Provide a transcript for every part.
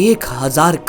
1000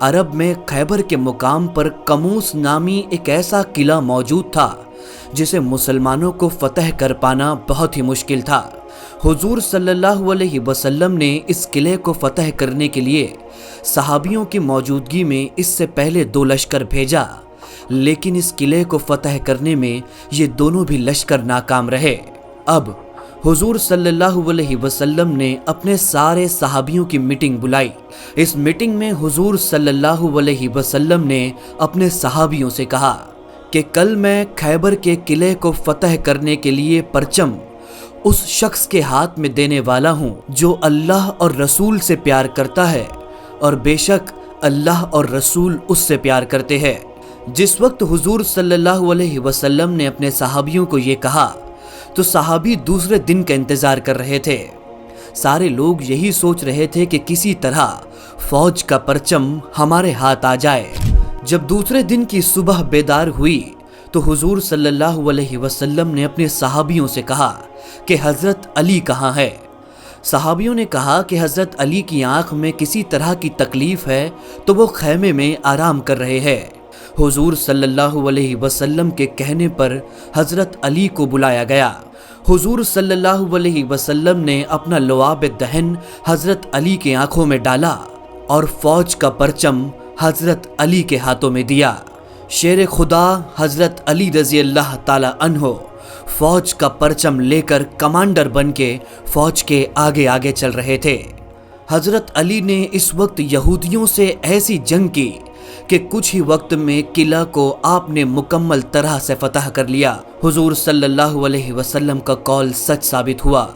عرب میں خیبر کے مقام پر کموس نامی ایک ایسا قلعہ موجود تھا جسے مسلمانوں کو فتح کر پانا بہت ہی مشکل تھا۔ حضور صلی اللہ علیہ وسلم نے اس قلعے کو فتح کرنے کے لیے صحابیوں کی موجودگی میں اس سے پہلے 2 لشکر بھیجا، لیکن اس قلعے کو فتح کرنے میں یہ دونوں بھی لشکر ناکام رہے۔ اب حضور صلی اللہ علیہ وسلم نے اپنے سارے صحابیوں کی میٹنگ بلائی۔ اس میٹنگ میں حضور صلی اللہ علیہ وسلم نے اپنے صحابیوں سے کہا کہ کل میں خیبر کے قلعے کو فتح کرنے کے لیے پرچم اس شخص کے ہاتھ میں دینے والا ہوں جو اللہ اور رسول سے پیار کرتا ہے، اور بے شک اللہ اور رسول اس سے پیار کرتے ہیں۔ جس وقت حضور صلی اللہ علیہ وسلم نے اپنے صحابیوں کو یہ کہا تو صحابی دوسرے دن کا انتظار کر رہے تھے۔ سارے لوگ یہی سوچ رہے تھے کہ کسی طرح فوج کا پرچم ہمارے ہاتھ آ جائے۔ جب دوسرے دن کی صبح بیدار ہوئی تو حضور صلی اللہ علیہ وسلم نے اپنے صحابیوں سے کہا کہ حضرت علی کہاں ہے؟ صحابیوں نے کہا کہ حضرت علی کی آنکھ میں کسی طرح کی تکلیف ہے تو وہ خیمے میں آرام کر رہے ہیں۔ حضور صلی اللہ علیہ وسلم کے کہنے پر حضرت علی کو بلایا گیا۔ حضور صلی اللہ علیہ وسلم نے اپنا لعاب دہن حضرت علی کی آنکھوں میں ڈالا اور فوج کا پرچم حضرت علی کے ہاتھوں میں دیا۔ شیر خدا حضرت علی رضی اللہ تعالی عنہ فوج کا پرچم لے کر کمانڈر بن کے فوج کے آگے آگے چل رہے تھے۔ حضرت علی نے اس وقت یہودیوں سے ایسی جنگ کی کہ کچھ ہی وقت میں قلعہ کو آپ نے مکمل طرح سے فتح کر لیا۔ حضور صلی اللہ علیہ وسلم کا قول سچ ثابت ہوا۔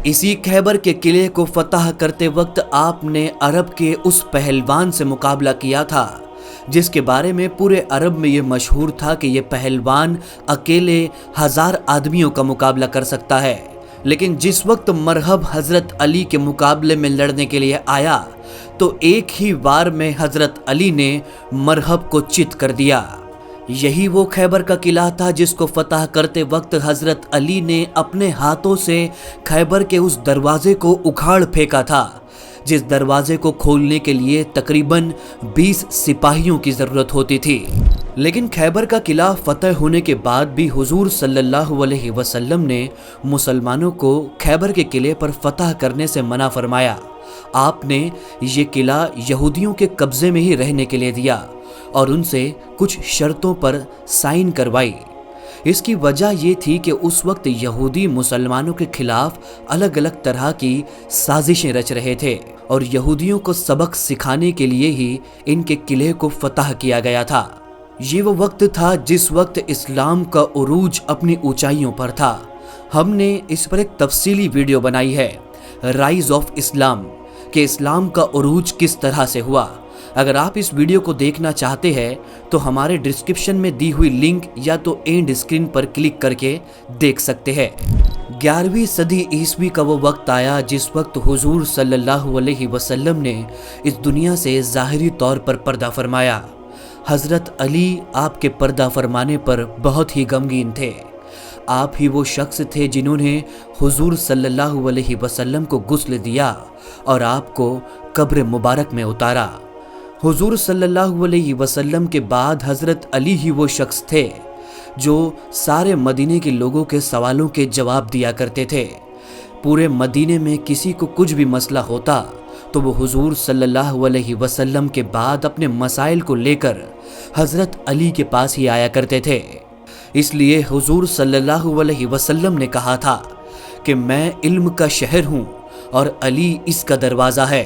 اسی خیبر کے قلعے کو فتح کرتے وقت آپ نے عرب کے اس پہلوان سے مقابلہ کیا تھا جس کے بارے میں پورے عرب میں یہ مشہور تھا کہ یہ پہلوان اکیلے 1000 آدمیوں کا مقابلہ کر سکتا ہے، لیکن جس وقت مرحب حضرت علی کے مقابلے میں لڑنے کے لیے آیا تو ایک ہی وار میں حضرت علی نے مرحب کو چت کر دیا۔ یہی وہ خیبر کا قلعہ تھا جس کو فتح کرتے وقت حضرت علی نے اپنے ہاتھوں سے خیبر کے اس دروازے کو اکھاڑ پھینکا تھا جس دروازے کو کھولنے کے لیے تقریباً 20 سپاہیوں کی ضرورت ہوتی تھی۔ لیکن خیبر کا قلعہ فتح ہونے کے بعد بھی حضور صلی اللہ علیہ وسلم نے مسلمانوں کو خیبر کے قلعے پر فتح کرنے سے منع فرمایا۔ آپ نے یہ قلعہ یہودیوں کے قبضے میں ہی رہنے کے لیے دیا اور ان سے کچھ شرطوں پر سائن کروائی۔ اس کی وجہ یہ تھی کہ اس وقت یہودی مسلمانوں کے خلاف الگ الگ طرح کی سازشیں رچ رہے تھے اور یہودیوں کو سبق سکھانے کے لیے ہی ان کے قلعے کو فتح کیا گیا تھا۔ یہ وہ وقت تھا جس وقت اسلام کا عروج اپنی اونچائیوں پر تھا۔ ہم نے اس پر ایک تفصیلی ویڈیو بنائی ہے، رائز آف اسلام، کہ اسلام کا عروج کس طرح سے ہوا۔ اگر آپ اس ویڈیو کو دیکھنا چاہتے ہیں تو ہمارے ڈسکرپشن میں دی ہوئی لنک یا تو اینڈ اسکرین پر کلک کر کے دیکھ سکتے ہیں۔ 11ویں صدی عیسوی کا وہ وقت آیا جس وقت حضور صلی اللہ علیہ وسلم نے اس دنیا سے ظاہری طور پر پردہ فرمایا۔ حضرت علی آپ کے پردہ فرمانے پر بہت ہی غمگین تھے۔ آپ ہی وہ شخص تھے جنہوں نے حضور صلی اللہ علیہ وسلم کو غسل دیا اور آپ کو قبر مبارک میں اتارا۔ حضور صلی اللہ علیہ وسلم کے بعد حضرت علی ہی وہ شخص تھے جو سارے مدینے کے لوگوں کے سوالوں کے جواب دیا کرتے تھے۔ پورے مدینے میں کسی کو کچھ بھی مسئلہ ہوتا تو وہ حضور صلی اللہ علیہ وسلم کے بعد اپنے مسائل کو لے کر حضرت علی کے پاس ہی آیا کرتے تھے۔ اس لیے حضور صلی اللہ علیہ وسلم نے کہا تھا کہ میں علم کا شہر ہوں اور علی اس کا دروازہ ہے۔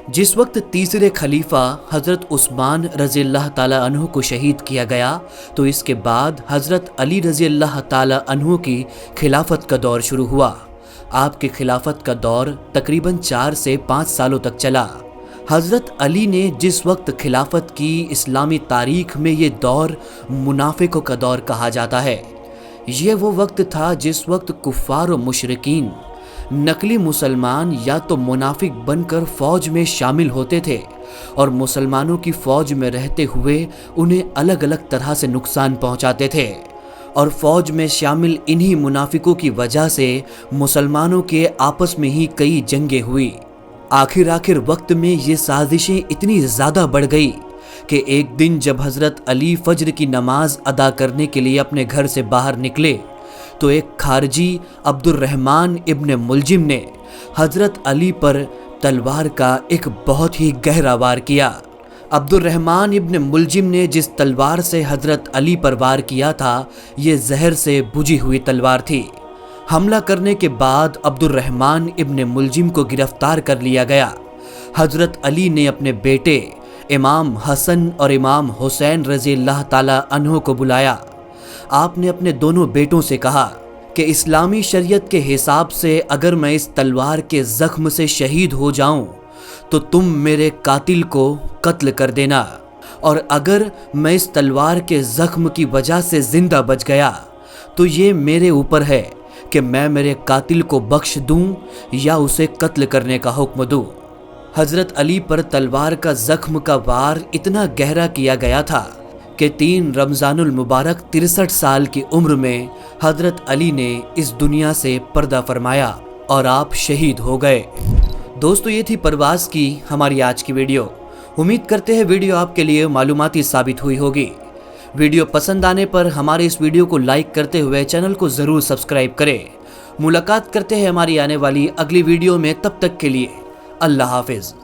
جس وقت تیسرے خلیفہ حضرت عثمان رضی اللہ تعالیٰ عنہ کو شہید کیا گیا تو اس کے بعد حضرت علی رضی اللہ تعالیٰ عنہ کی خلافت کا دور شروع ہوا۔ آپ کی خلافت کا دور تقریباً 4 سے 5 سالوں تک چلا۔ حضرت علی نے جس وقت خلافت کی اسلامی تاریخ میں یہ دور منافقوں کا دور کہا جاتا ہے۔ یہ وہ وقت تھا جس وقت کفار و مشرکین نقلی مسلمان یا تو منافق بن کر فوج میں شامل ہوتے تھے اور مسلمانوں کی فوج میں رہتے ہوئے انہیں الگ الگ طرح سے نقصان پہنچاتے تھے، اور فوج میں شامل انہی منافقوں کی وجہ سے مسلمانوں کے آپس میں ہی کئی جنگیں ہوئی۔ آخر وقت میں یہ سازشیں اتنی زیادہ بڑھ گئی کہ ایک دن جب حضرت علی فجر کی نماز ادا کرنے کے لیے اپنے گھر سے باہر نکلے تو ایک خارجی عبد الرحمن ابن ملجم نے حضرت علی پر تلوار کا ایک بہت ہی گہرا وار کیا۔ عبد الرحمن ابن ملجم نے جس تلوار سے حضرت علی پر وار کیا تھا یہ زہر سے بجھی ہوئی تلوار تھی۔ حملہ کرنے کے بعد عبد الرحمن ابن ملجم کو گرفتار کر لیا گیا۔ حضرت علی نے اپنے بیٹے امام حسن اور امام حسین رضی اللہ تعالی عنہ کو بلایا۔ آپ نے اپنے دونوں بیٹوں سے کہا کہ اسلامی شریعت کے حساب سے اگر میں اس تلوار کے زخم سے شہید ہو جاؤں تو تم میرے قاتل کو قتل کر دینا، اور اگر میں اس تلوار کے زخم کی وجہ سے زندہ بچ گیا تو یہ میرے اوپر ہے کہ میں میرے قاتل کو بخش دوں یا اسے قتل کرنے کا حکم دوں۔ حضرت علی پر تلوار کا زخم کا وار اتنا گہرا کیا گیا تھا کہ 3 رمضان المبارک 63 سال کی عمر میں حضرت علی نے اس دنیا سے پردہ فرمایا اور آپ شہید ہو گئے۔ دوستو، یہ تھی پرواز کی ہماری آج کی ویڈیو۔ امید کرتے ہیں ویڈیو آپ کے لیے معلوماتی ثابت ہوئی ہوگی۔ ویڈیو پسند آنے پر ہمارے اس ویڈیو کو لائک کرتے ہوئے چینل کو ضرور سبسکرائب کریں۔ ملاقات کرتے ہیں ہماری آنے والی اگلی ویڈیو میں، تب تک کے لیے اللہ حافظ۔